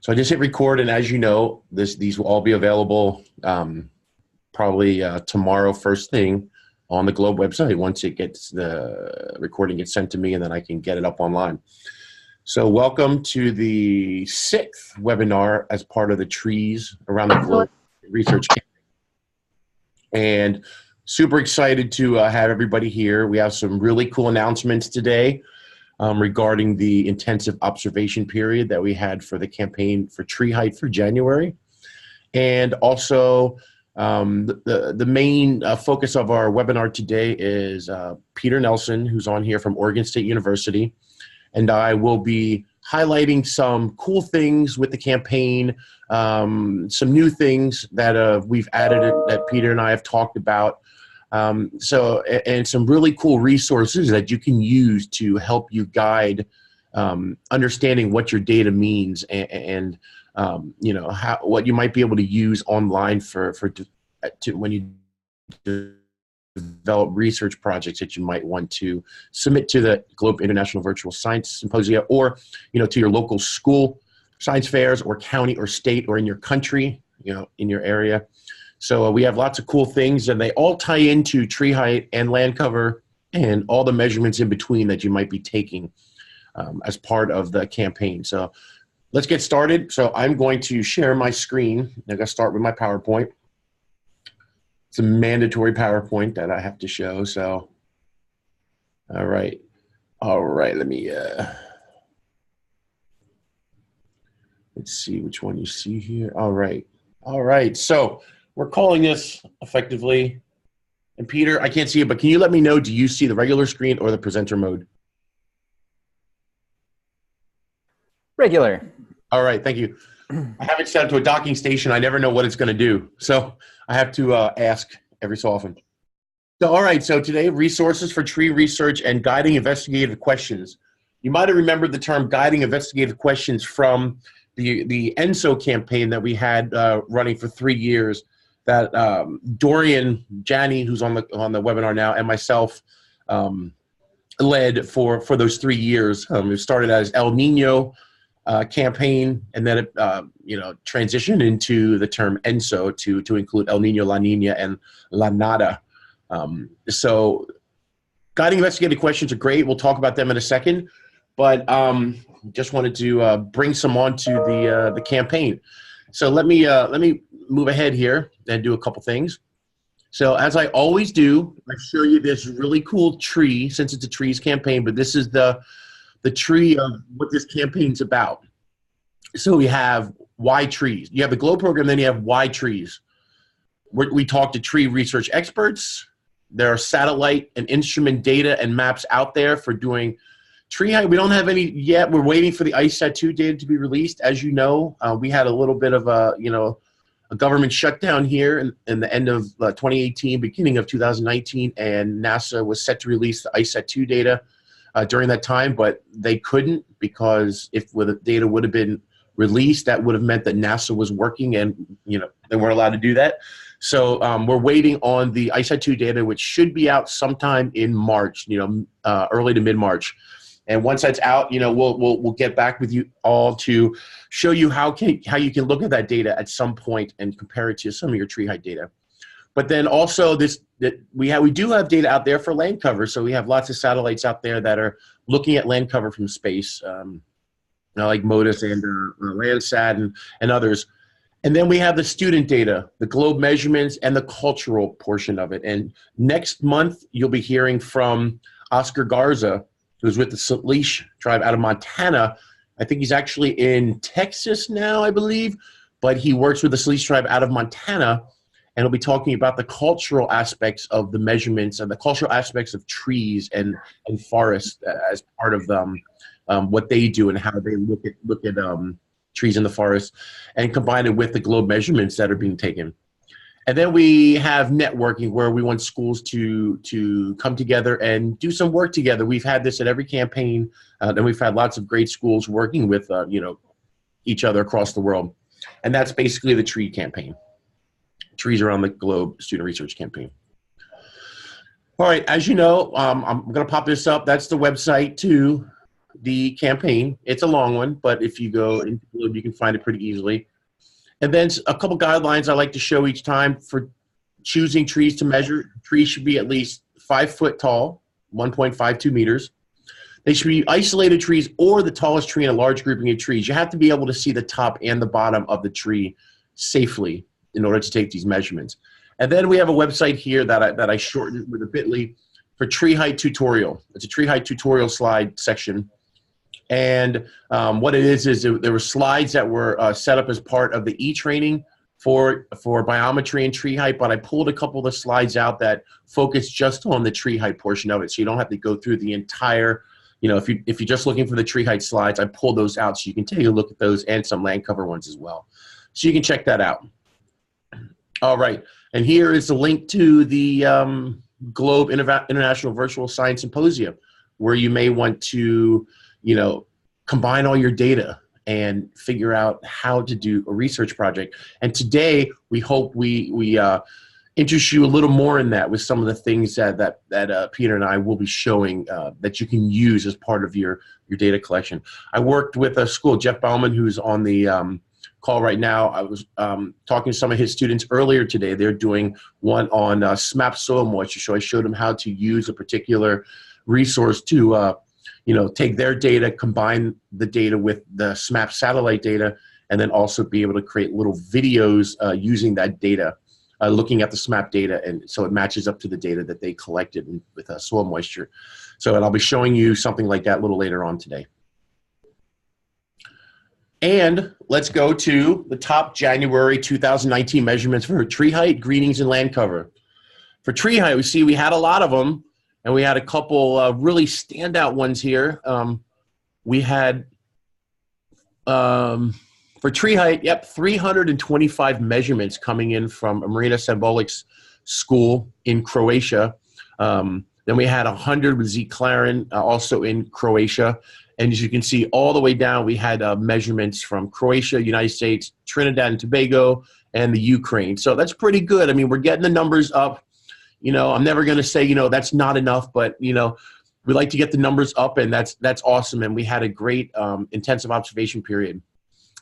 So I just hit record, and as you know, these will all be available probably tomorrow first thing on the Globe website once the recording gets sent to me, and then I can get it up online. So welcome to the 6th webinar as part of the Trees Around the Globe Research Campaign. And super excited to have everybody here. We have some really cool announcements today regarding the intensive observation period that we had for the campaign for tree height for January. And also the main focus of our webinar today is Peter Nelson, who's on here from Oregon State University. And I will be highlighting some cool things with the campaign, some new things that we've added that Peter and I have talked about. And some really cool resources that you can use to help you guide understanding what your data means and you know, what you might be able to use online when you develop research projects that you might want to submit to the Globe International Virtual Science Symposia, or to your local school science fairs, or county or state, or in your country, in your area. So we have lots of cool things, and they all tie into tree height and land cover and all the measurements in between that you might be taking as part of the campaign. So let's get started. So I'm going to share my screen. I'm going to start with my PowerPoint. It's a mandatory PowerPoint that I have to show. So, all right, let me, let's see which one you see here. All right, so we're calling this effectively, and Peter, I can't see it, but can you let me know, do you see the regular screen or the presenter mode? Regular. All right, thank you. I have it set up to a docking station. I never know what it's going to do. So I have to ask every so often. So, all right, so today, resources for tree research and guiding investigative questions. You might have remembered the term guiding investigative questions from the ENSO campaign that we had running for 3 years that Dorian Janney, who's on the webinar now, and myself led for those 3 years. It started as El Nino campaign, and then it transitioned into the term ENSO to include El Nino, La Nina, and La Nada. So guiding investigative questions are great. We'll talk about them in a second, but just wanted to bring some onto the campaign. So let me move ahead here and do a couple things. So as I always do, I show you this really cool tree, since it's a trees campaign, but this is the tree of what this campaign's about. So we have why trees. You have the GLOW program, then you have why trees. We talk to tree research experts. There are satellite and instrument data and maps out there for doing tree height. We don't have any yet. We're waiting for the ICESat-2 data to be released. As you know, we had a little bit of a government shutdown here in the end of 2018, beginning of 2019, and NASA was set to release the ICESat-2 data during that time, but they couldn't, because if the data would have been released, that would have meant that NASA was working, and they weren't allowed to do that. So we're waiting on the ICESat-2 data, which should be out sometime in March, early to mid-March. And once that's out, we'll get back with you all to show you how you can look at that data at some point and compare it to some of your tree height data. But then also we do have data out there for land cover. So we have lots of satellites out there that are looking at land cover from space, like MODIS and Landsat and others. And then we have the student data, the GLOBE measurements, and the cultural portion of it. And next month, you'll be hearing from Oscar Garza, who's with the Salish tribe out of Montana. I think he's actually in Texas now, I believe, but he works with the Salish tribe out of Montana, and he'll be talking about the cultural aspects of the measurements and the cultural aspects of trees and forests as part of what they do and how they look at trees in the forest, and combine it with the GLOBE measurements that are being taken. And then we have networking, where we want schools to come together and do some work together. We've had this at every campaign, and we've had lots of great schools working with each other across the world. And that's basically the tree campaign, Trees Around the Globe Student Research Campaign. All right, as you know, I'm going to pop this up. That's the website too. the campaign. It's a long one, but if you go into Globe, you can find it pretty easily. And then a couple guidelines I like to show each time for choosing trees to measure. Trees should be at least 5 foot tall, 1.52 meters. They should be isolated trees or the tallest tree in a large grouping of trees. You have to be able to see the top and the bottom of the tree safely in order to take these measurements. And then we have a website here that I shortened with a bit.ly for tree height tutorial. It's a tree height tutorial slide section. And what it is there were slides that were set up as part of the e-training for biometry and tree height, but I pulled a couple of the slides out that focus just on the tree height portion of it, so you don't have to go through the entire, if you're just looking for the tree height slides, I pulled those out so you can take a look at those and some land cover ones as well. So you can check that out. All right, and here is the link to the Globe International Virtual Science Symposium, where you may want to, combine all your data and figure out how to do a research project. And today, we hope we interest you a little more in that with some of the things that Peter and I will be showing that you can use as part of your data collection. I worked with a school, Jeff Bauman, who's on the call right now. I was talking to some of his students earlier today. They're doing one on SMAP soil moisture. So I showed them how to use a particular resource to take their data, combine the data with the SMAP satellite data, and then also be able to create little videos using that data, looking at the SMAP data, and so it matches up to the data that they collected with soil moisture. So, and I'll be showing you something like that a little later on today. And let's go to the top January 2019 measurements for tree height, greenings, and land cover. For tree height, we had a lot of them, and we had a couple really standout ones here. We had, for tree height, 325 measurements coming in from Marina Sembolic's school in Croatia. Then we had 100 with Zeke Claren, also in Croatia. And as you can see, all the way down, we had measurements from Croatia, United States, Trinidad and Tobago, and the Ukraine. So that's pretty good. I mean, we're getting the numbers up. I'm never going to say, that's not enough, but, we like to get the numbers up, and that's awesome. And we had a great intensive observation period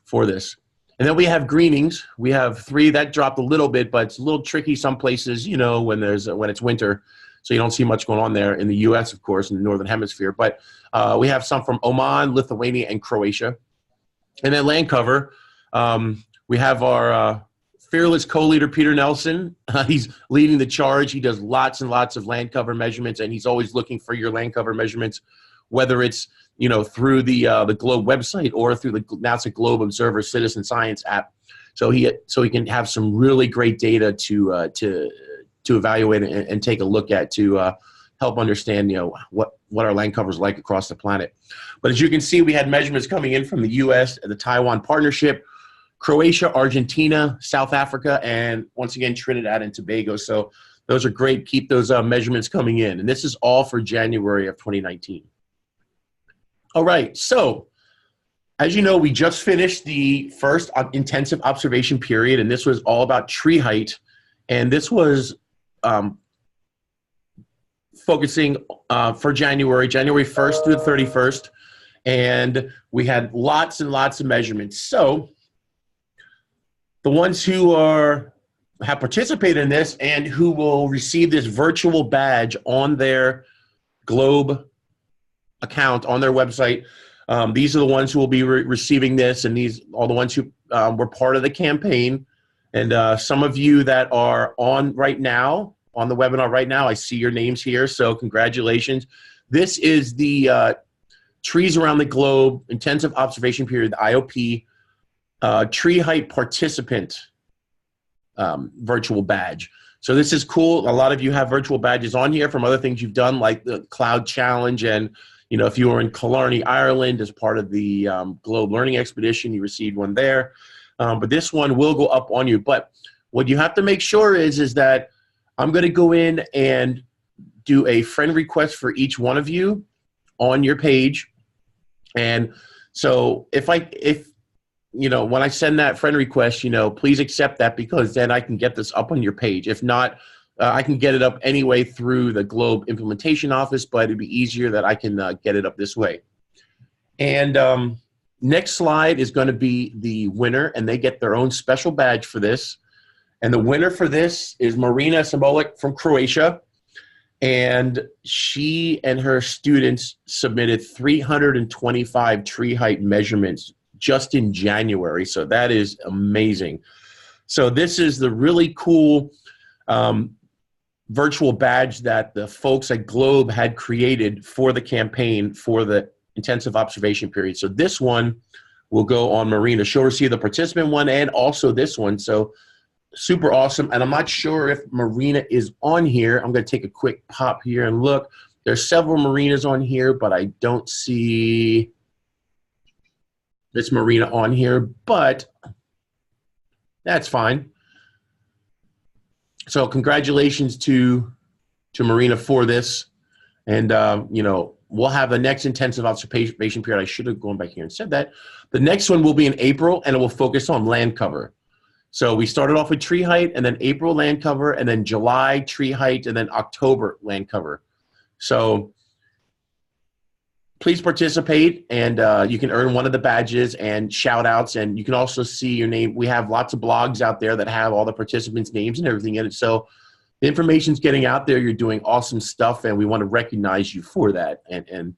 for this. And then we have greenings. We have 3 that dropped a little bit, but it's a little tricky some places, when it's winter. So you don't see much going on there in the U.S., of course, in the Northern Hemisphere. But we have some from Oman, Lithuania, and Croatia. And then land cover, we have our fearless co-leader, Peter Nelson. He's leading the charge. He does lots and lots of land cover measurements, and he's always looking for your land cover measurements, whether it's through the Globe website or through the NASA Globe Observer Citizen Science app. So he can have some really great data to evaluate and take a look at to help understand what our land cover is like across the planet. But as you can see, we had measurements coming in from the U.S., the Taiwan Partnership, Croatia, Argentina, South Africa, and once again Trinidad and Tobago. So those are great. Keep those measurements coming in. And this is all for January of 2019. All right. So as you know, we just finished the first intensive observation period, and this was all about tree height. And this was focusing for January 1st through the 31st. And we had lots and lots of measurements. So the ones who have participated in this and who will receive this virtual badge on their Globe account, on their website, these are the ones who will be receiving this, and these are the ones who were part of the campaign. And some of you that are on right now, on the webinar right now, I see your names here, so congratulations. This is the Trees Around the Globe Intensive Observation Period, the IOP, tree height participant virtual badge. So this is cool. A lot of you have virtual badges on here from other things you've done, like the Cloud Challenge, and if you were in Killarney, Ireland, as part of the Globe Learning Expedition, you received one there. But this one will go up on you. But what you have to make sure is that I'm going to go in and do a friend request for each one of you on your page. And so when I send that friend request, please accept that, because then I can get this up on your page. If not, I can get it up anyway through the Globe Implementation Office, but it'd be easier that I can get it up this way. And next slide is going to be the winner, and they get their own special badge for this. And the winner for this is Marina Samolic from Croatia. And she and her students submitted 325 tree height measurements just in January. So that is amazing. So this is the really cool virtual badge that the folks at Globe had created for the campaign for the intensive observation period. So this one will go on Marina. She'll receive the participant one and also this one. So super awesome. And I'm not sure if Marina is on here. I'm going to take a quick pop here and look. There's several Marinas on here, but I don't see this Marina on here, but that's fine. So congratulations to Marina for this. And, you know, we'll have the next intensive observation period. I should have gone back here and said that. The next one will be in April, and it will focus on land cover. So we started off with tree height, and then April land cover, and then July tree height, and then October land cover. So please participate, and you can earn one of the badges and shout outs, and you can also see your name. We have lots of blogs out there that have all the participants' names and everything in it. So the information's getting out there. You're doing awesome stuff, and we want to recognize you for that. And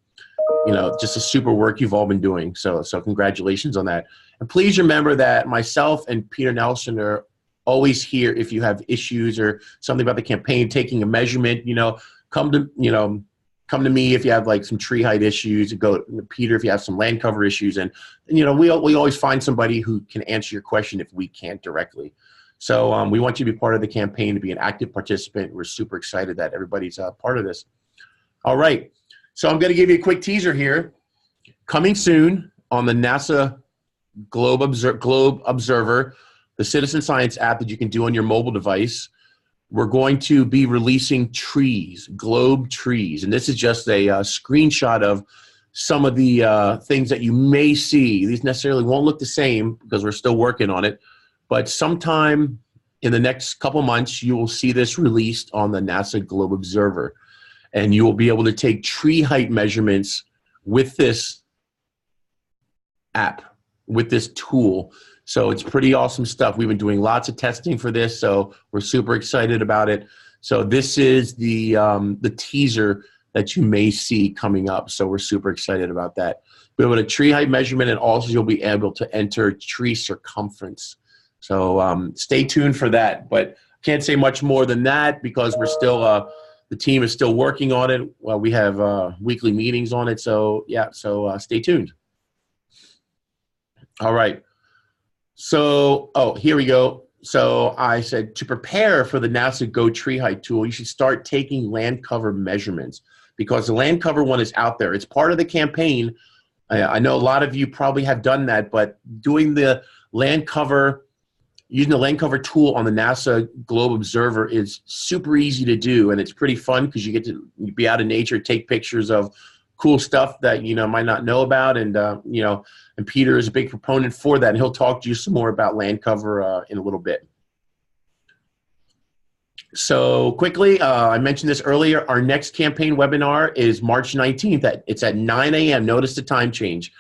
you know, just the super work you've all been doing. So congratulations on that. And please remember that myself and Peter Nelson are always here if you have issues or something about the campaign, taking a measurement, you know, come to me if you have like some tree height issues, go to Peter if you have some land cover issues. And you know, we always find somebody who can answer your question if we can't directly. So we want you to be part of the campaign, to be an active participant. We're super excited that everybody's part of this. All right. So I'm going to give you a quick teaser here. Coming soon on the NASA Globe Observer, the citizen science app that you can do on your mobile device, we're going to be releasing trees, globe trees. And this is just a screenshot of some of the things that you may see. These necessarily won't look the same because we're still working on it. But sometime in the next couple months, you will see this released on the NASA Globe Observer. And you will be able to take tree height measurements with this app, with this tool. So it's pretty awesome stuff. We've been doing lots of testing for this, so we're super excited about it. So this is the teaser that you may see coming up. So we're super excited about that. We're able to tree height measurement, and also you'll be able to enter tree circumference. So stay tuned for that. But can't say much more than that because we're still the team is still working on it. Well, we have weekly meetings on it. So yeah, so stay tuned. All right. So, here we go. So I said to prepare for the NASA Go Tree Height tool, you should start taking land cover measurements because the land cover one is out there. It's part of the campaign. I know a lot of you probably have done that, but doing the land cover, using the land cover tool on the NASA Globe Observer is super easy to do, and it's pretty fun because you get to be out in nature, take pictures of cool stuff that you know might not know about, and you know, and Peter is a big proponent for that, and he'll talk to you some more about land cover in a little bit. So quickly, I mentioned this earlier. Our next campaign webinar is March 19th. It's at 9 a.m. Notice the time change.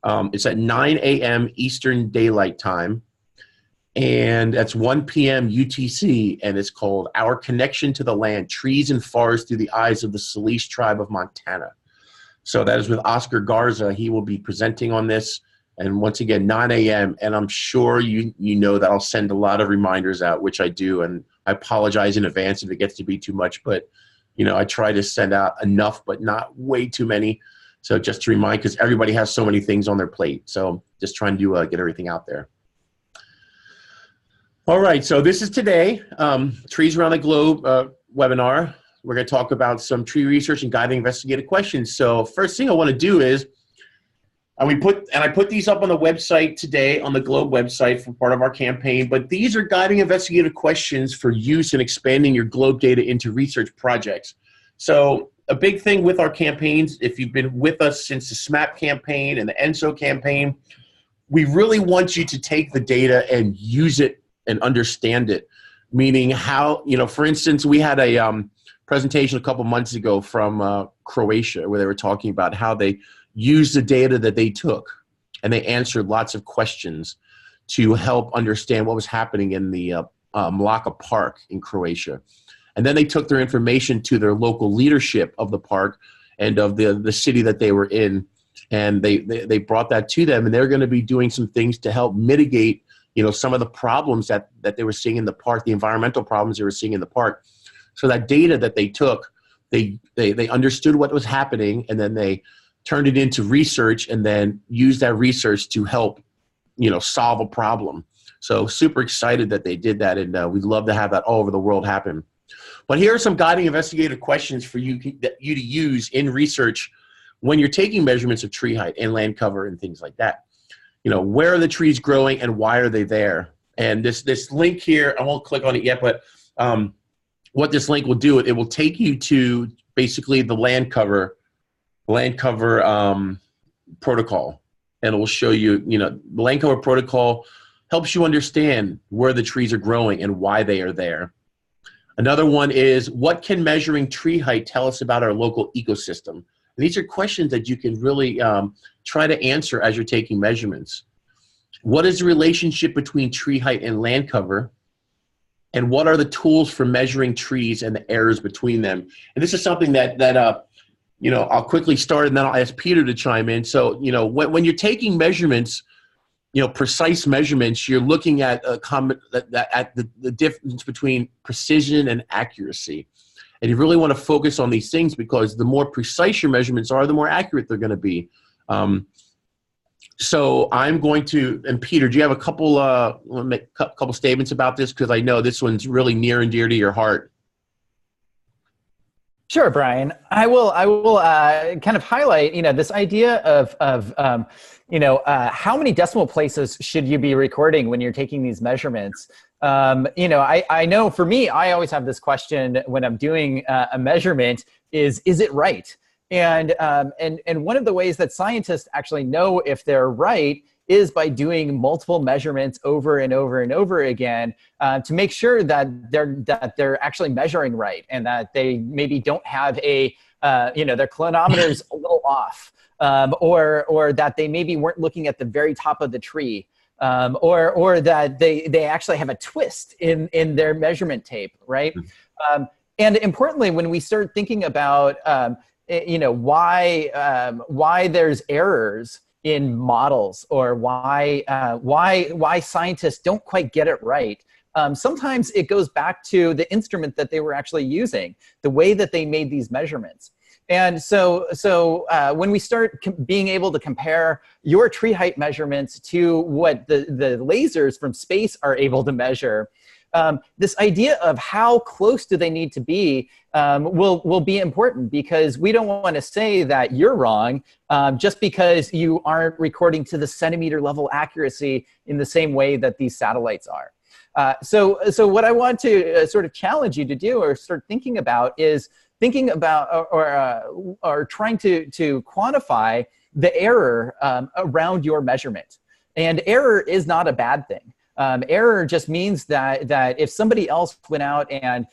It's at 9 a.m. Eastern Daylight Time. And that's 1 p.m. UTC, and it's called Our Connection to the Land, Trees and Forests Through the Eyes of the Salish Tribe of Montana. So that is with Oscar Garza. He will be presenting on this. And once again, 9 a.m. And I'm sure you know that I'll send a lot of reminders out, which I do. And I apologize in advance if it gets to be too much. But, you know, I try to send out enough, but not way too many. So just to remind, because everybody has so many things on their plate. So just trying to get everything out there. All right, so this is today, Trees Around the Globe webinar. We're going to talk about some tree research and guiding investigative questions. So first thing I want to do is, I put these up on the website today, on the Globe website for part of our campaign, but these are guiding investigative questions for use in expanding your Globe data into research projects. So a big thing with our campaigns, if you've been with us since the SMAP campaign and the ENSO campaign, we really want you to take the data and use it and understand it, meaning how, you know, for instance, we had a presentation a couple months ago from Croatia where they were talking about how they used the data that they took, and they answered lots of questions to help understand what was happening in the Mlaka Park in Croatia. And then they took their information to their local leadership of the park and of the city that they were in, and they brought that to them, and they're going to be doing some things to help mitigate, some of the problems that they were seeing in the park, the environmental problems they were seeing in the park. So that data that they took, they understood what was happening, and then they turned it into research, and then used that research to help, solve a problem. So super excited that they did that, and we'd love to have that all over the world happen. But here are some guiding investigative questions for you to use in research when you're taking measurements of tree height and land cover and things like that. Where are the trees growing and why are they there? And this link here, I won't click on it yet, but what this link will do, it will take you to basically the land cover protocol, and it will show you, the land cover protocol helps you understand where the trees are growing and why they are there. Another one is, what can measuring tree height tell us about our local ecosystem? And these are questions that you can really try to answer as you're taking measurements. What is the relationship between tree height and land cover? And what are the tools for measuring trees and the errors between them? And this is something that I'll quickly start, and then I'll ask Peter to chime in. So, when you're taking measurements, precise measurements, you're looking at the difference between precision and accuracy. And you really want to focus on these things, because the more precise your measurements are, the more accurate they're going to be. So I'm going to, and Peter, do you have a couple statements about this? Because I know this one's really near and dear to your heart. Sure, Brian. I will kind of highlight, this idea of how many decimal places should you be recording when you're taking these measurements? I know for me, I always have this question when I'm doing a measurement is it right? And one of the ways that scientists actually know if they're right is by doing multiple measurements over and over and over again to make sure that they're actually measuring right, and that they maybe don't have their clinometers a little off, or that they maybe weren't looking at the very top of the tree, or that they actually have a twist in their measurement tape, right? And importantly, when we start thinking about why there's errors in models, or why scientists don't quite get it right, sometimes it goes back to the instrument that they were actually using, the way that they made these measurements. And so when we start being able to compare your tree height measurements to what the lasers from space are able to measure, this idea of how close do they need to be will be important, because we don't want to say that you're wrong just because you aren't recording to the centimeter level accuracy in the same way that these satellites are. So what I want to sort of challenge you to do, or start thinking about, is thinking about or trying to quantify the error around your measurement. And error is not a bad thing. Error just means that if somebody else went out and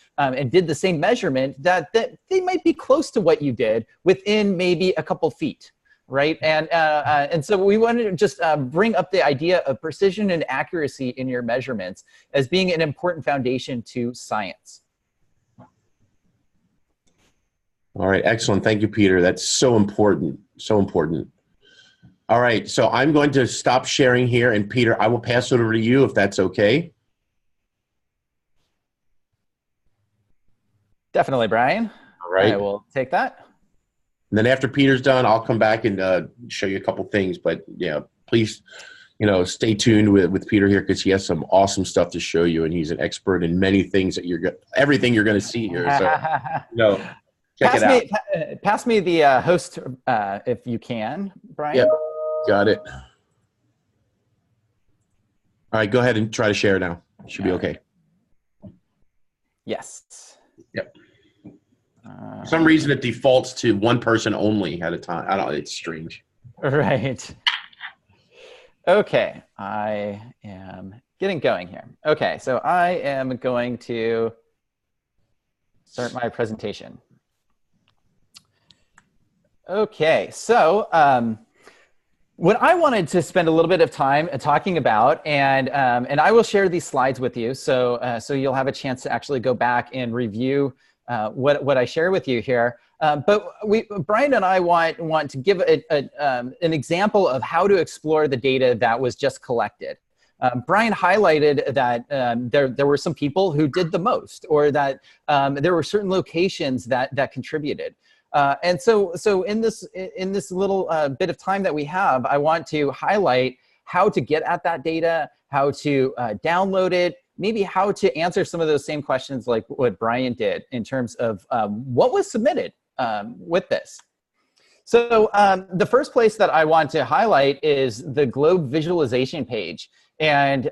did the same measurement, that they might be close to what you did within maybe a couple feet, right? And so we wanted to just bring up the idea of precision and accuracy in your measurements as being an important foundation to science. All right, excellent. Thank you, Peter. That's so important, so important. All right, so I'm going to stop sharing here, and Peter, I will pass it over to you if that's okay. Definitely, Brian. All right. I will take that. And then after Peter's done, I'll come back and show you a couple things. But yeah, please, stay tuned with Peter here, because he has some awesome stuff to show you, and he's an expert in many things that everything you're going to see here. So, check it out. Pass me the host if you can, Brian. Yep, got it. All right, go ahead and try to share now. It should be okay. Yes. Yep. For some reason, it defaults to one person only at a time. I don't know. It's strange. Right. Okay. I am getting going here. Okay. So I am going to start my presentation. Okay, so what I wanted to spend a little bit of time talking about, and I will share these slides with you, so you'll have a chance to actually go back and review what I share with you here. But Brian and I want to give an example of how to explore the data that was just collected. Brian highlighted that there were some people who did the most, or that there were certain locations that contributed. And so in this little bit of time that we have, I want to highlight how to get at that data, how to download it, maybe how to answer some of those same questions like what Brian did in terms of what was submitted with this. So the first place that I want to highlight is the Globe visualization page. And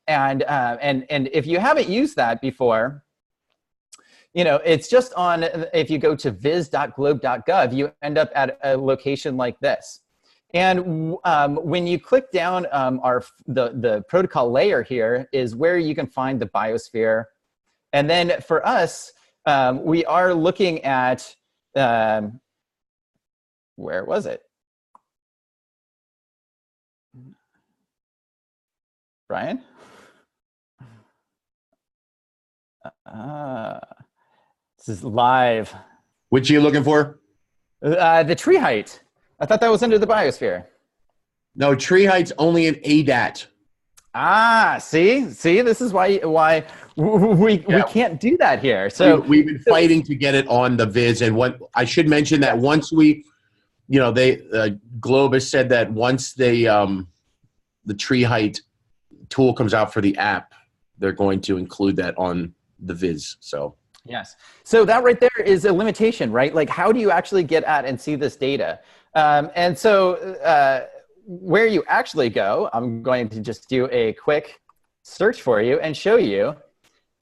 if you haven't used that before, you know, it's just on, if you go to viz.globe.gov, you end up at a location like this. And when you click down the protocol layer here is where you can find the biosphere. And then for us, we are looking at, where was it? Brian? This is live. Which are you looking for? The tree height. I thought that was under the biosphere. No, tree height's only an ADAT. Ah, see, this is why we can't do that here. So we've been fighting to get it on the Viz, and what I should mention that once we, you know, Globe has said that once they the tree height tool comes out for the app, they're going to include that on the Viz. So yes, so that right there is a limitation, right? Like, how do you actually get at and see this data? And so where you actually go, I'm going to just do a quick search for you and show you,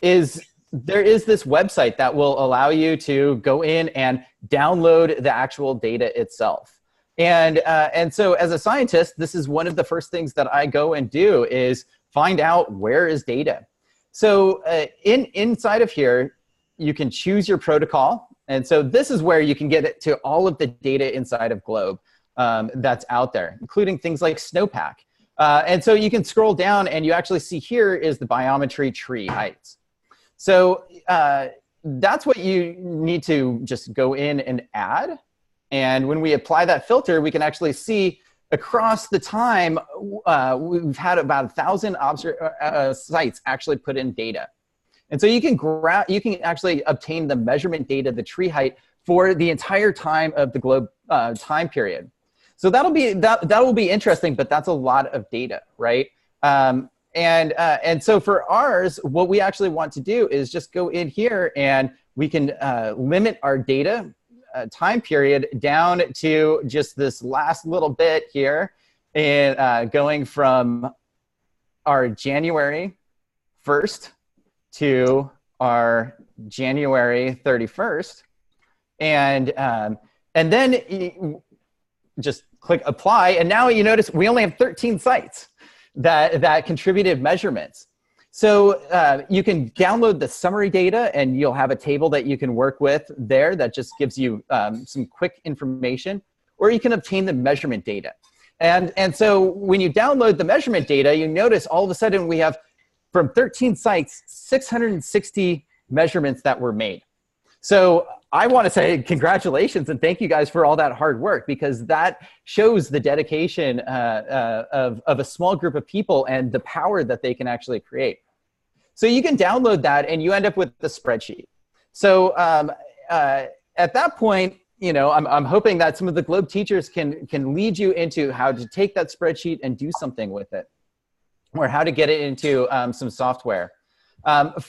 is there is this website that will allow you to go in and download the actual data itself. And so as a scientist, this is one of the first things that I go and do is find out where is data. So inside of here, you can choose your protocol. And so this is where you can get it to all of the data inside of Globe that's out there, including things like snowpack. And so you can scroll down and you actually see here is the biometry tree heights. So that's what you need to just go in and add. And when we apply that filter, we can actually see across the time, we've had about 1,000 sites actually put in data. And so you can actually obtain the measurement data, the tree height, for the entire time of the Globe time period. So that will be interesting, but that's a lot of data, right? And so for ours, what we actually want to do is just go in here and we can limit our data time period down to just this last little bit here, and going from our January 1st to our January 31st, and then just click apply, and now you notice we only have 13 sites that contributed measurements. So you can download the summary data, and you'll have a table that you can work with there that just gives you some quick information, or you can obtain the measurement data. And so when you download the measurement data, you notice all of a sudden we have, from 13 sites, 660 measurements that were made. So I want to say congratulations and thank you guys for all that hard work, because that shows the dedication of a small group of people and the power that they can actually create. So you can download that and you end up with the spreadsheet. So at that point, you know, I'm hoping that some of the Globe teachers can lead you into how to take that spreadsheet and do something with it, or how to get it into some software.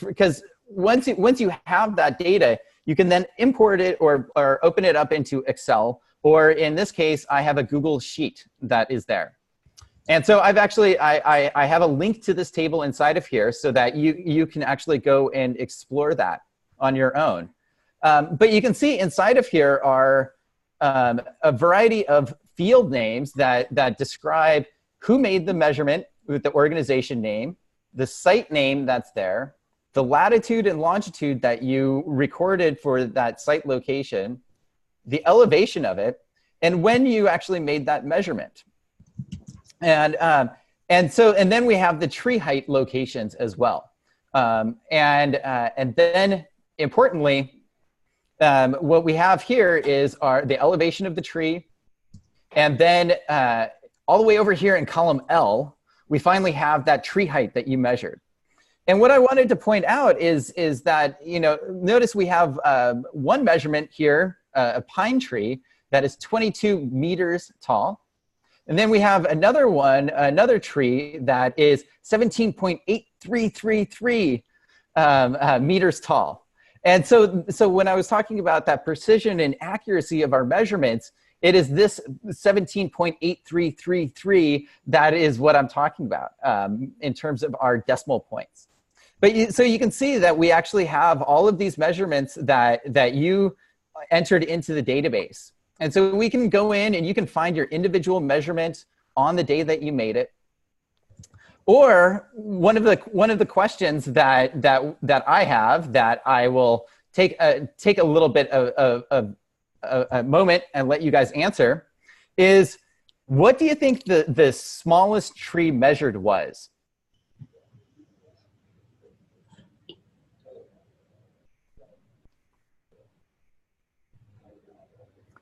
Because once you have that data, you can then import it or open it up into Excel, or in this case, I have a Google Sheet that is there. And so I've actually, I have a link to this table inside of here so that you can actually go and explore that on your own. But you can see inside of here are a variety of field names that describe who made the measurement with the organization name, the site name that's there, the latitude and longitude that you recorded for that site location, the elevation of it, and when you actually made that measurement. And then we have the tree height locations as well. And then importantly, what we have here is the elevation of the tree. And then all the way over here in column L, we finally have that tree height that you measured. And what I wanted to point out is that, notice we have one measurement here, a pine tree that is 22 meters tall. And then we have another tree that is 17.8333 meters tall. And so when I was talking about that precision and accuracy of our measurements, it is this 17.8333 that is what I'm talking about in terms of our decimal points. But so you can see that we actually have all of these measurements that you entered into the database. And so we can go in and you can find your individual measurement on the day that you made it. Or one of the questions that I have that I will take a little bit of a moment and let you guys answer is, what do you think the smallest tree measured was?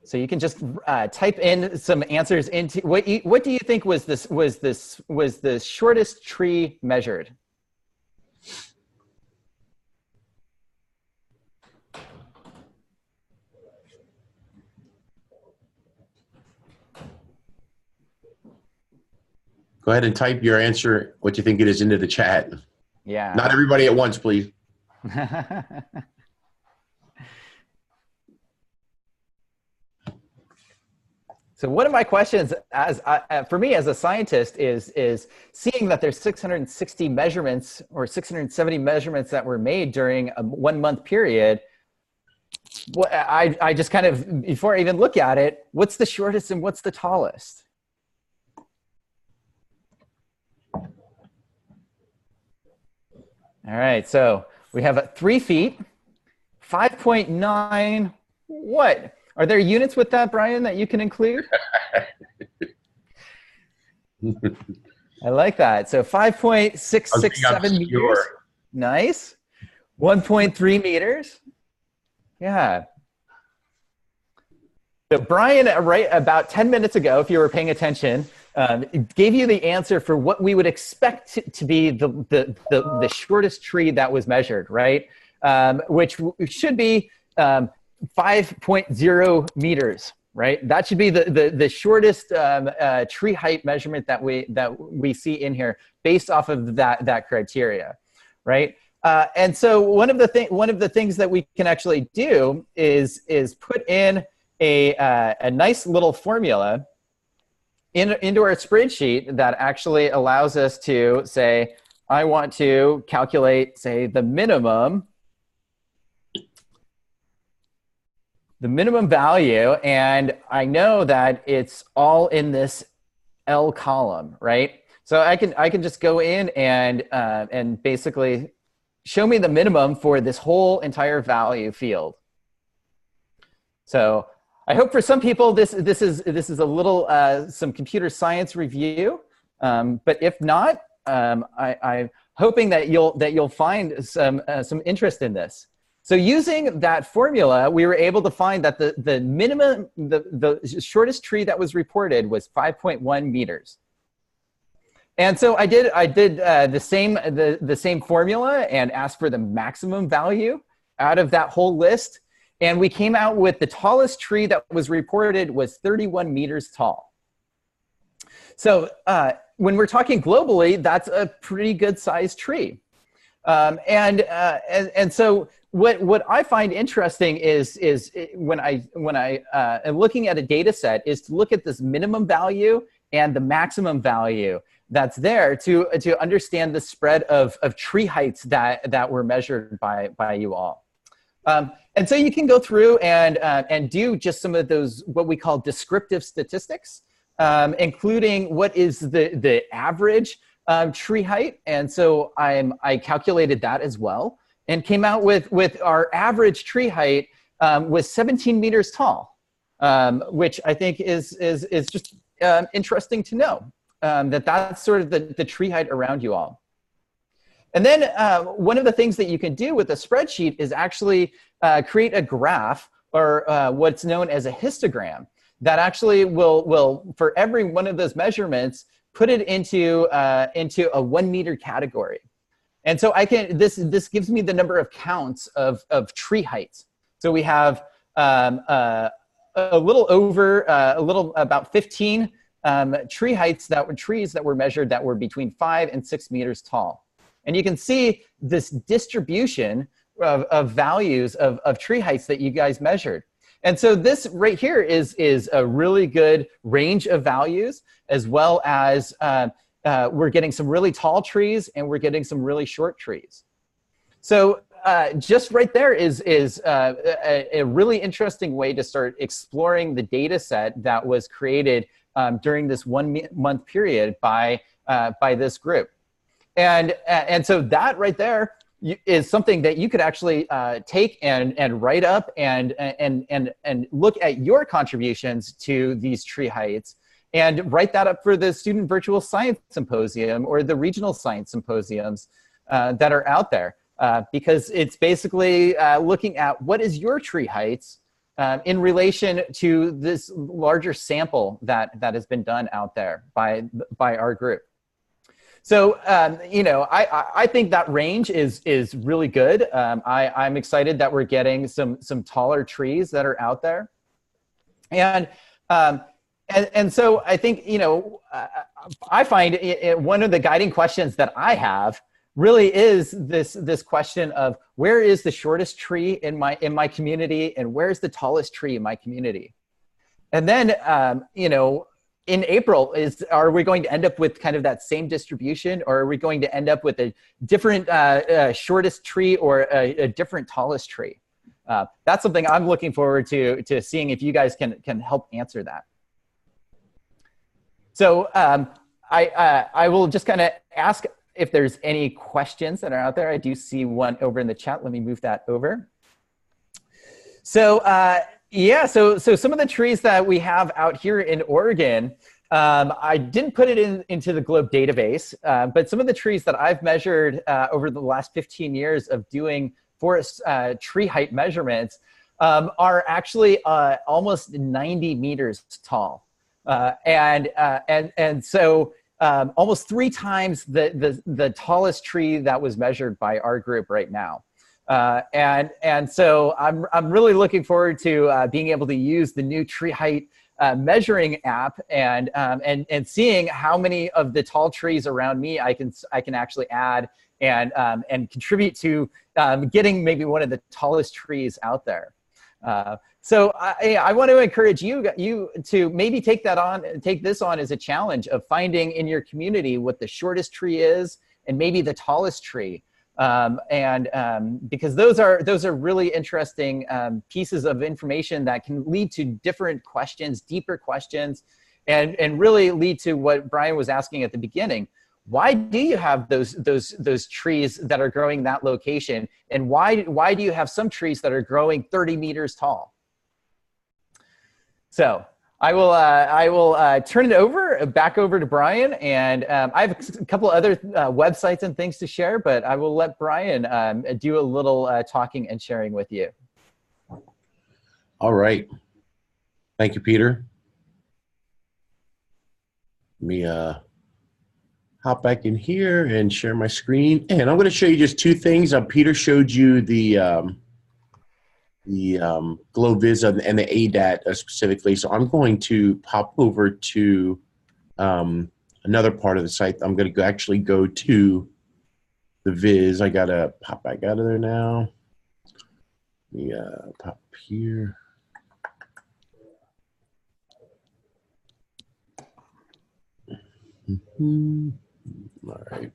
So you can just type in some answers into what do you think was the shortest tree measured? Go ahead and type your answer, what you think it is, into the chat. Yeah. Not everybody at once, please. So one of my questions for me as a scientist is seeing that there's 660 measurements or 670 measurements that were made during a 1 month period. I just kind of, before I even look at it, what's the shortest and what's the tallest? All right, so we have 3 feet, 5.9, what? Are there units with that, Brian, that you can include? I like that. So 5.667 meters. Nice. 1.3 meters. Yeah. So Brian, right about 10 minutes ago, if you were paying attention, gave you the answer for what we would expect to be the shortest tree that was measured, right? Which should be 5.0 meters, right? That should be the shortest tree height measurement that we see in here, based off of that criteria, right? And so one of the things that we can actually do is put in a nice little formula into our spreadsheet that actually allows us to say, I want to calculate, say, the minimum value, and I know that it's all in this L column, right? So I can just go in and basically show me the minimum for this whole entire value field. So I hope for some people this is a little some computer science review, but if not, I'm hoping that you'll find some interest in this. So using that formula, we were able to find that the minimum, the shortest tree that was reported was 5.1 meters. And so I did the same formula and asked for the maximum value out of that whole list. And we came out with the tallest tree that was reported was 31 meters tall. So when we're talking globally, that's a pretty good sized tree. And so what I find interesting is when I am looking at a data set is to look at this minimum value and the maximum value that's there to understand the spread of tree heights that were measured by you all. And so you can go through and do just some of those what we call descriptive statistics, including what is the average tree height. And so I calculated that as well and came out with our average tree height was 17 meters tall. which I think is just interesting to know, that that's sort of the tree height around you all. And then one of the things that you can do with a spreadsheet is actually create a graph, or what's known as a histogram, that actually will for every one of those measurements, put it into a 1 meter category. And so I can, this gives me the number of counts of tree heights. So we have a little over, about 15 tree heights trees that were measured that were between 5 and 6 meters tall. And you can see this distribution of values of tree heights that you guys measured. And so this right here is a really good range of values, as well as we're getting some really tall trees and we're getting some really short trees. So just right there is a really interesting way to start exploring the data set that was created during this 1 month period by this group. And so that right there is something that you could actually take and write up and look at your contributions to these tree heights, and write that up for the Student Virtual Science Symposium or the regional science symposiums that are out there. Because it's basically looking at what is your tree heights in relation to this larger sample that has been done out there by our group. So, you know, I think that range is really good. I'm excited that we're getting some taller trees that are out there. And so I think, you know, I find one of the guiding questions that I have really is this question of where is the shortest tree in my community, and where's the tallest tree in my community? And then, you know, in April, are we going to end up with kind of that same distribution, or are we going to end up with a different shortest tree or a different tallest tree? That's something I'm looking forward to seeing if you guys can help answer that. So I will just kind of ask if there's any questions that are out there. I do see one over in the chat. Let me move that over. So yeah, so some of the trees that we have out here in Oregon, I didn't put it into the GLOBE database, but some of the trees that I've measured over the last 15 years of doing forest tree height measurements are actually almost 90 meters tall. And so almost 3 times the tallest tree that was measured by our group right now. And so I'm really looking forward to being able to use the new tree height measuring app and seeing how many of the tall trees around me I can actually add and contribute to getting maybe one of the tallest trees out there. So I want to encourage you to maybe take this on as a challenge of finding in your community what the shortest tree is and maybe the tallest tree. Because those are really interesting pieces of information that can lead to different questions, deeper questions, and really lead to what Brian was asking at the beginning. Why do you have those trees that are growing that location, and why do you have some trees that are growing 30 meters tall? So I will turn it back over to Brian, and I have a couple other websites and things to share, but I will let Brian do a little talking and sharing with you. All right. Thank you, Peter. Let me hop back in here and share my screen. And I'm going to show you just 2 things. Peter showed you the GlobeViz and the ADAT specifically. So I'm going to pop over to another part of the site. I'm going to actually go to the Viz. I got to pop back out of there now. Let me pop here. All right.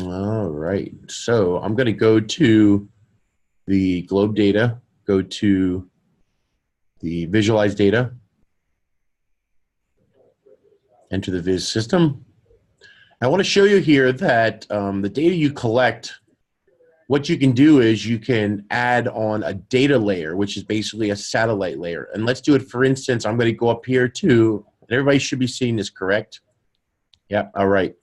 All right, so I'm going to go to the GLOBE data, go to the visualize data, enter the Viz system. I want to show you here that the data you collect what you can do is you can add on a data layer, which is basically a satellite layer. And let's do it, for instance, I'm going to go up here too. And everybody should be seeing this, correct? Yeah, all right.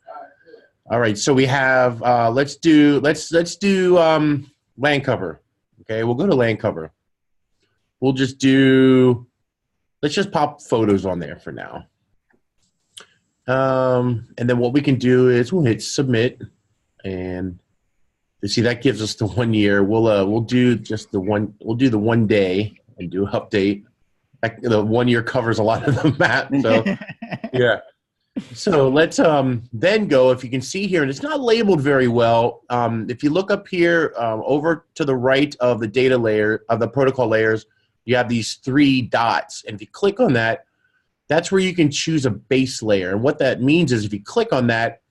All right, so we have, let's do land cover. Okay, we'll go to land cover. We'll just do, let's just pop photos on there for now. And then what we can do is we'll hit submit, and you see that gives us the 1 year. We'll do just the one. We'll do the 1 day and do update. The 1 year covers a lot of the map. So yeah. So let's then go. If you can see here, and it's not labeled very well. If you look up here over to the right of the data layer of the protocol layers, you have these 3 dots, and if you click on that, that's where you can choose a base layer. And what that means is if you click on that,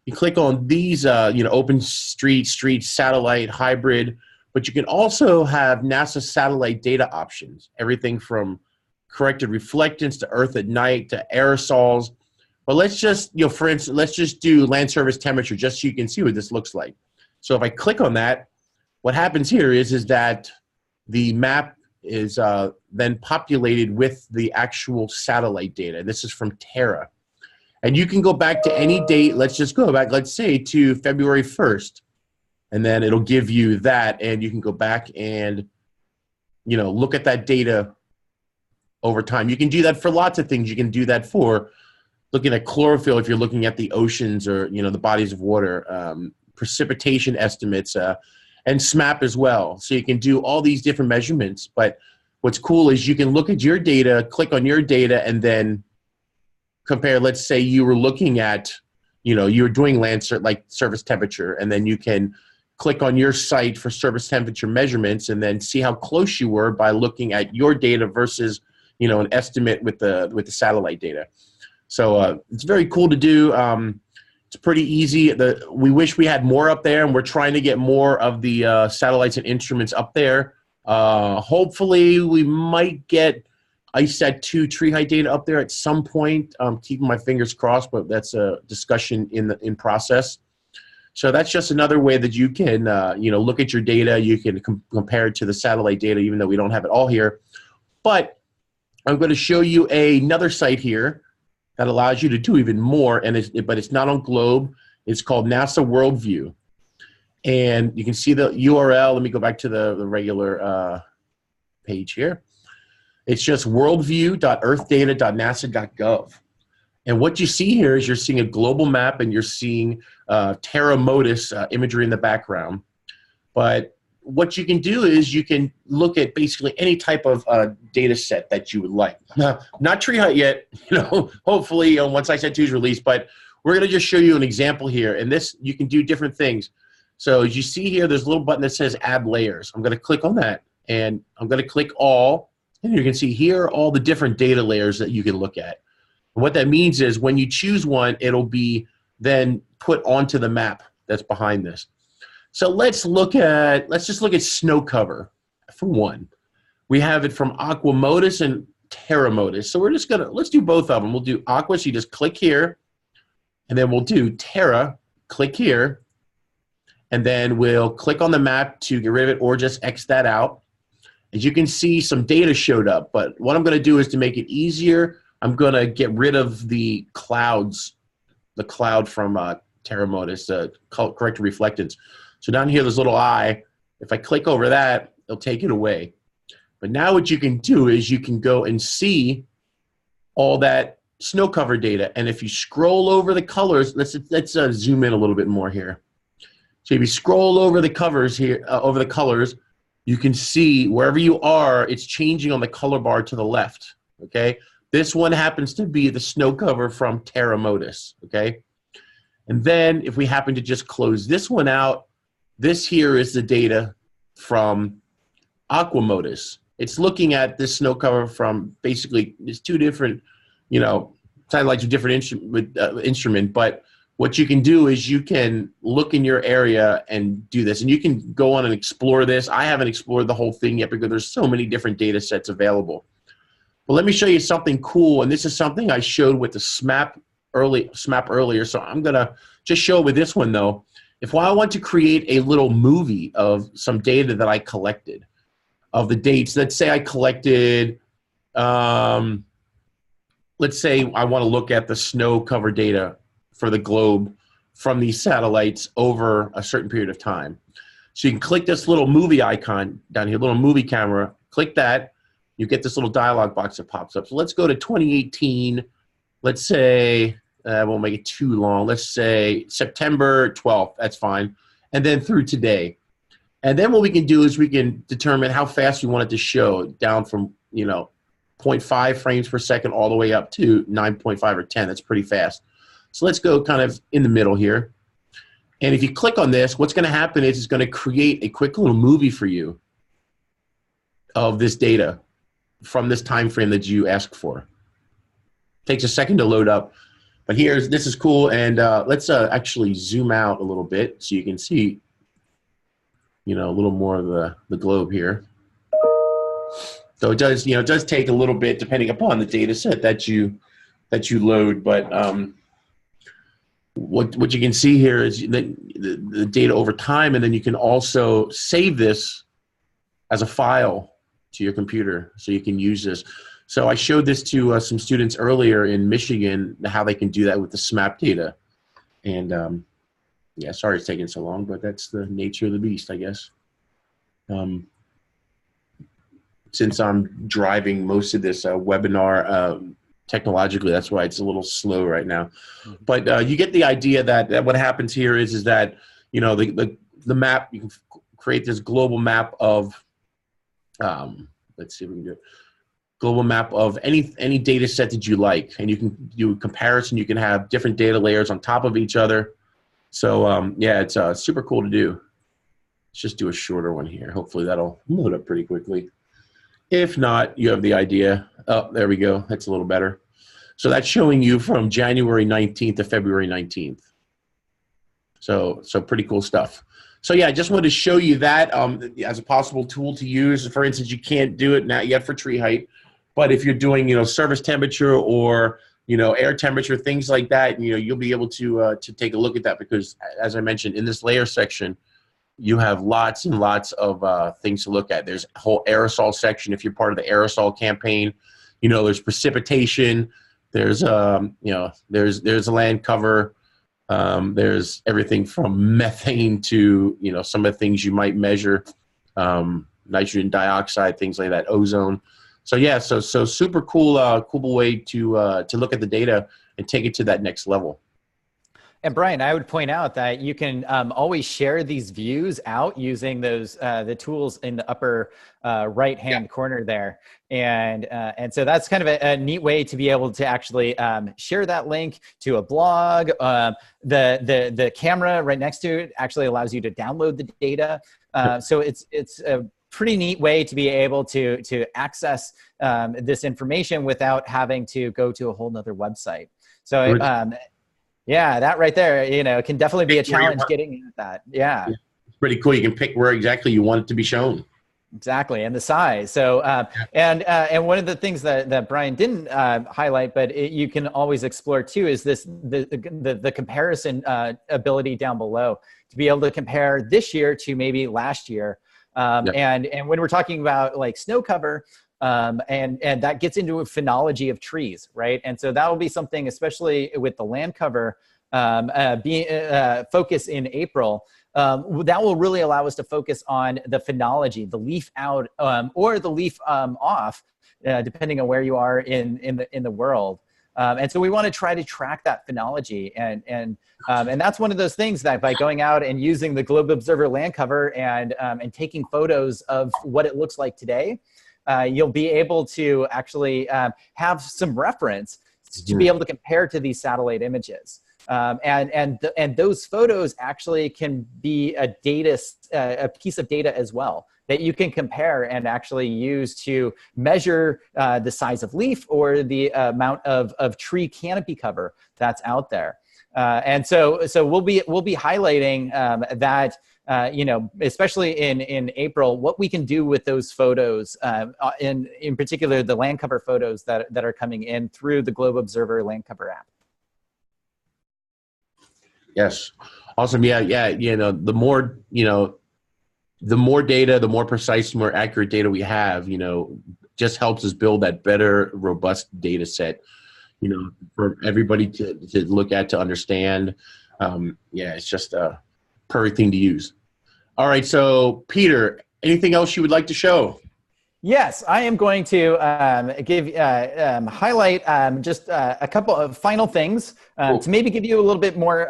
you click on these, OpenStreet, satellite, hybrid, but you can also have NASA satellite data options, everything from corrected reflectance to Earth at night to aerosols. But let's just, for instance, let's just do land surface temperature just so you can see what this looks like. So if I click on that, what happens here is that the map is then populated with the actual satellite data. This is from Terra. And you can go back to any date. Let's just go back, let's say, to February 1st. And then it'll give you that, and you can go back and, look at that data over time. You can do that for lots of things. You can do that for looking at chlorophyll if you're looking at the oceans or, the bodies of water, precipitation estimates, and SMAP as well. So you can do all these different measurements. But what's cool is you can look at your data, click on your data, and then compare. Let's say you were looking at, you were doing like surface temperature, and then you can click on your site for surface temperature measurements and then see how close you were by looking at your data versus, an estimate with the satellite data. So it's very cool to do. It's pretty easy. We wish we had more up there, and we're trying to get more of the satellites and instruments up there. Hopefully, we might get ICESat-2 tree height data up there at some point. I'm keeping my fingers crossed, but that's a discussion in process. So that's just another way that you can, look at your data. You can compare it to the satellite data, even though we don't have it all here. But I'm going to show you another site here that allows you to do even more, but it's not on Globe. It's called NASA Worldview. And you can see the URL. Let me go back to the regular page here. It's just worldview.earthdata.nasa.gov. And what you see here is you're seeing a global map, and you're seeing Terra Modis imagery in the background. But what you can do is you can look at basically any type of data set that you would like. Not tree height yet, hopefully once ICESat-2 is released, but we're going to just show you an example here. And this, you can do different things. So as you see here, there's a little button that says Add Layers. I'm going to click on that, and I'm going to click All. And you can see here are all the different data layers that you can look at. And what that means is when you choose one, it'll be then put onto the map that's behind this. So let's just look at snow cover for one. We have it from Aqua Modis and Terra Modis. So we're just let's do both of them. We'll do Aqua, so you just click here, and then we'll do Terra, click here, and then we'll click on the map to get rid of it or just X that out. As you can see, some data showed up, but what I'm going to do is to make it easier, I'm going to get rid of the clouds, the cloud from Terra Modis, corrected reflectance. So down here, there's a little eye. If I click over that, it'll take it away. But now what you can do is you can go and see all that snow cover data. And if you scroll over the colors, let's zoom in a little bit more here. So if you scroll over the covers here, over the colors, you can see wherever you are, it's changing on the color bar to the left, okay? This one happens to be the snow cover from Terra Modis, okay? And then if we happen to just close this one out, this here is the data from Aqua Modis. It's looking at this snow cover from basically, it's two different, satellites with different instrument, but what you can do is you can look in your area and do this, and you can go on and explore this. I haven't explored the whole thing yet because there's so many different data sets available. But let me show you something cool, and this is something I showed with the SMAP earlier, so I'm going to just show it with this one, though. if I want to create a little movie of some data that I collected, of the dates, let's say I collected, let's say I want to look at the snow cover data for the globe from these satellites over a certain period of time. So you can click this little movie icon down here, little movie camera, click that, you get this little dialog box that pops up. So let's go to 2018, let's say, I won't make it too long, let's say September 12th, that's fine, and then through today. And then what we can do is we can determine how fast we want it to show, down from, 0.5 frames per second all the way up to 9.5 or 10. That's pretty fast. So let's go kind of in the middle here. And if you click on this, what's going to happen is it's going to create a quick little movie for you of this data from this time frame that you asked for. Takes a second to load up. But this is cool. And let's actually zoom out a little bit so you can see a little more of the globe here. So it does, it does take a little bit depending upon the data set that you load. But what you can see here is the data over time, and then you can also save this as a file to your computer, so you can use this. So I showed this to some students earlier in Michigan, how they can do that with the SMAP data. And yeah, sorry it's taking so long, but that's the nature of the beast, I guess. Since I'm driving most of this webinar technologically, that's why it's a little slow right now. But you get the idea that what happens here is that, the map, you can create this global map of, let's see if we can do it. Global map of any data set that you like, and you can do a comparison. You can have different data layers on top of each other. So yeah, it's super cool to do. Let's just do a shorter one here. Hopefully that'll load up pretty quickly. If not, you have the idea. Oh, there we go. That's a little better. So that's showing you from January 19th to February 19th. So pretty cool stuff. So yeah, I just wanted to show you that as a possible tool to use. For instance, you can't do it now yet for tree height, but if you're doing, surface temperature or, air temperature, things like that, you'll be able to take a look at that, because as I mentioned in this layer section, you have lots and lots of things to look at. There's a whole aerosol section if you're part of the aerosol campaign. There's precipitation. There's there's land cover. There's everything from methane to some of the things you might measure, nitrogen dioxide, things like that, ozone. So yeah, so super cool, cool way to look at the data and take it to that next level. And Brian, I would point out that you can always share these views out using those the tools in the upper right-hand corner there, and so that's kind of a neat way to be able to actually share that link to a blog. The camera right next to it actually allows you to download the data. So it's a pretty neat way to be able to access this information without having to go to a whole nother website. So. Yeah, that right there, can definitely be a challenge getting at that. Yeah. It's pretty cool. You can pick where exactly you want it to be shown. Exactly, and the size. So, and one of the things that Brian didn't highlight, but you can always explore too, is the comparison ability down below, to be able to compare this year to maybe last year. And when we're talking about like snow cover, and that gets into a phenology of trees, right? And so that will be something, especially with the land cover being focus in April, that will really allow us to focus on the phenology, the leaf out or the leaf off, depending on where you are in the world. And so we want to try to track that phenology, and that's one of those things that by going out and using the Globe Observer land cover and taking photos of what it looks like today. You'll be able to actually have some reference to be able to compare to these satellite images. And those photos actually can be a piece of data as well that you can compare and actually use to measure the size of leaf or the amount of tree canopy cover that's out there. And so we'll be highlighting that. Especially in April, what we can do with those photos, in particular the land cover photos that are coming in through the Globe Observer land cover app. Yes. Awesome. Yeah. Yeah. The more, the more data, the more precise, more accurate data we have, just helps us build that better, robust data set, for everybody to look at, to understand. Yeah, it's just a perfect thing to use. All right. So, Peter, anything else you would like to show? Yes, I am going to highlight just a couple of final things Cool. to maybe give you a little bit more,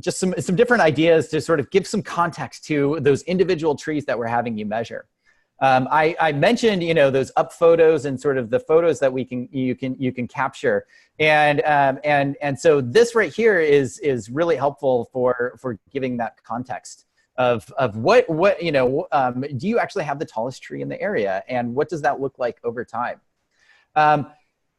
just some different ideas to sort of give some context to those individual trees that we're having you measure. I mentioned, those up photos and sort of the photos that you can capture, and so this right here is really helpful for giving that context of what do you actually have the tallest tree in the area, and what does that look like over time?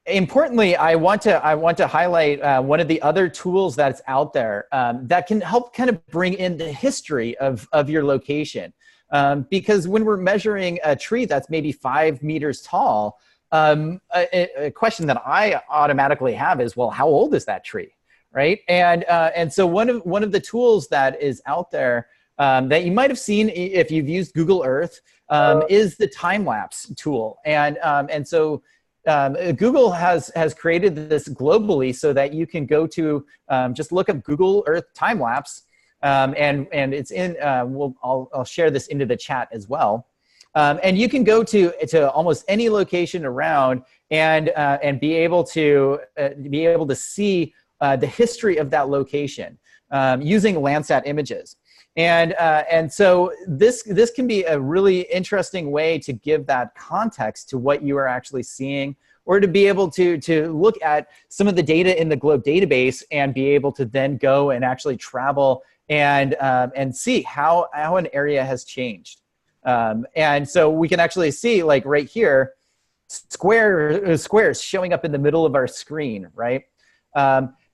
Importantly, I want to highlight one of the other tools that's out there that can help kind of bring in the history of your location. Because when we're measuring a tree that's maybe 5 meters tall, a question that I automatically have is, well, how old is that tree, right? And so one of the tools that is out there that you might have seen if you've used Google Earth is the time-lapse tool. And so Google has created this globally so that you can go to just look up Google Earth time-lapse, and it's in. I'll share this into the chat as well. And you can go to almost any location around and be able to see the history of that location using Landsat images. And so this can be a really interesting way to give that context to what you are actually seeing, or to be able to look at some of the data in the Globe database and be able to then go and actually travel and see how an area has changed. And so we can actually see, like right here, squares showing up in the middle of our screen, right?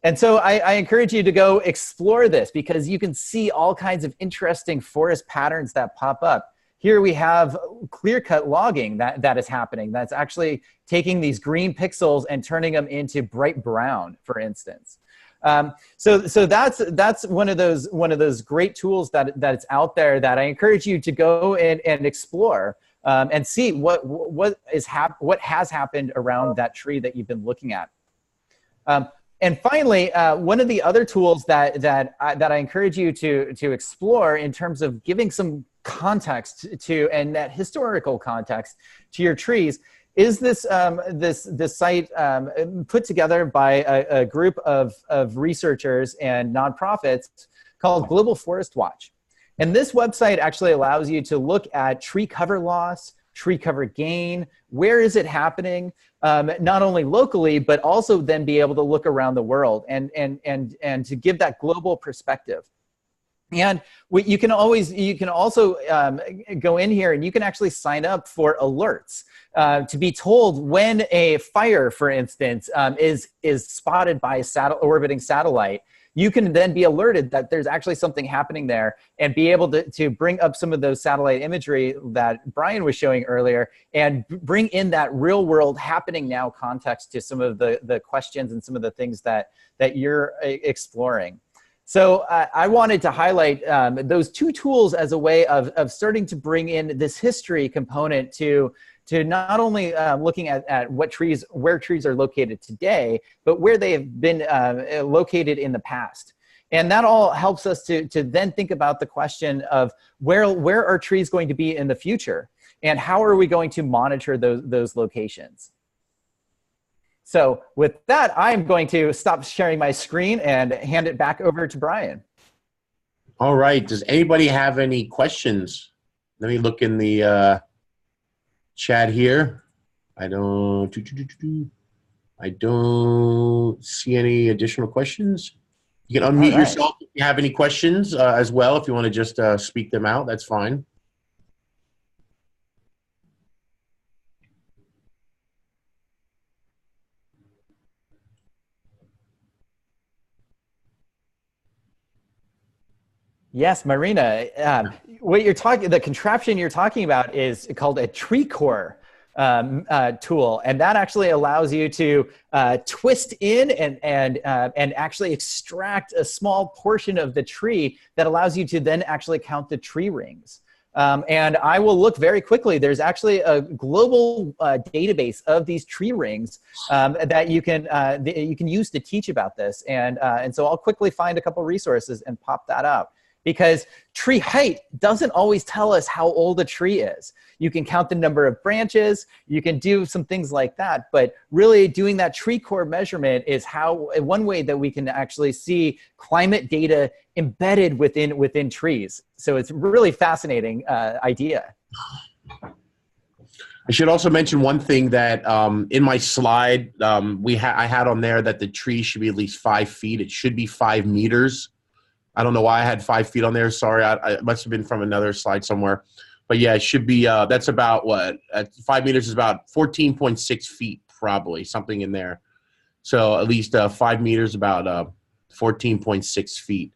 And so I encourage you to go explore this, because you can see all kinds of interesting forest patterns that pop up. Here we have clear-cut logging that is happening. That's actually taking these green pixels and turning them into bright brown, for instance. So that's one of those great tools that's out there that I encourage you to go and explore and see what has happened around that tree that you've been looking at. And finally, one of the other tools that I encourage you to explore in terms of giving some context to, and that historical context to your trees, is this site put together by a group of researchers and nonprofits called Global Forest Watch. And this website actually allows you to look at tree cover loss, tree cover gain, where is it happening, not only locally, but also then be able to look around the world and to give that global perspective. And you can also go in here and you can actually sign up for alerts to be told when a fire, for instance, is spotted by a orbiting satellite. You can then be alerted that there's actually something happening there, and be able to bring up some of those satellite imagery that Brian was showing earlier, and bring in that real world happening now context to some of the questions and some of the things that you're exploring. So I wanted to highlight those two tools as a way of starting to bring in this history component to not only looking at where trees are located today, but where they have been located in the past. And that all helps us to then think about the question of where are trees going to be in the future, and how are we going to monitor those locations. So with that, I'm going to stop sharing my screen and hand it back over to Brian. All right. Does anybody have any questions? Let me look in the chat here. I don't see any additional questions. You can unmute yourself if you have any questions as well. If you want to just speak them out, that's fine. Yes, Marina. The contraption you're talking about is called a tree core. tool, and that actually allows you to twist in and actually extract a small portion of the tree that allows you to then actually count the tree rings. And I will look very quickly. There's actually a global database of these tree rings that you can use to teach about this. And so I'll quickly find a couple resources and pop that up. Because tree height doesn't always tell us how old a tree is. You can count the number of branches, you can do some things like that, but really doing that tree core measurement is one way that we can actually see climate data embedded within trees. So it's a really fascinating idea. I should also mention one thing that in my slide, I had on there that the tree should be at least 5 feet. It should be 5 meters. I don't know why I had 5 feet on there. Sorry, it must have been from another slide somewhere. But yeah, it should be, that's about what? 5 meters is about 14.6 feet, probably, something in there. So at least 5 meters, about 14.6 feet.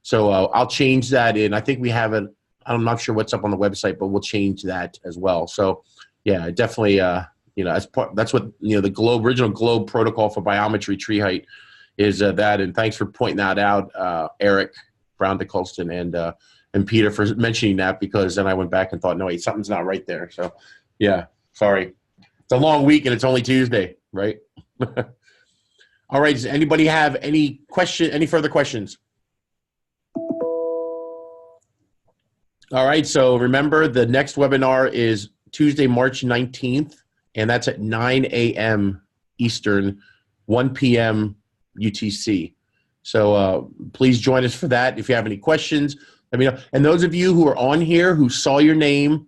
So I'll change that in. I think we have it. I'm not sure what's up on the website, but we'll change that as well. So yeah, definitely, as part, that's what, the original GLOBE protocol for biometry tree height is that. And thanks for pointing that out, Eric Brown de Colston and Peter for mentioning that, because then I went back and thought, no, wait, something's not right there. So yeah, sorry. It's a long week and it's only Tuesday, right? All right. Does anybody have any further questions? All right. So remember, the next webinar is Tuesday, March 19th, and that's at 9 a.m. Eastern, 1 p.m. UTC. So please join us for that. If you have any questions, let me know. And those of you who are on here who saw your name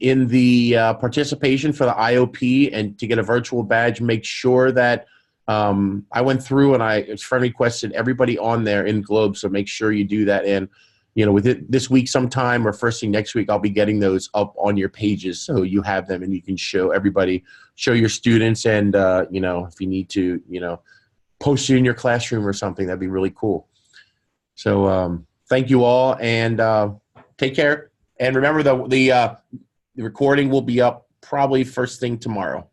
in the participation for the IOP and to get a virtual badge, make sure that I went through and I friend requested everybody on there in GLOBE. So make sure you do that. And with it this week sometime or first thing next week, I'll be getting those up on your pages so you have them and you can show everybody, show your students, and if you need to, post it in your classroom or something, that'd be really cool. So thank you all, and take care. And remember, the recording will be up probably first thing tomorrow.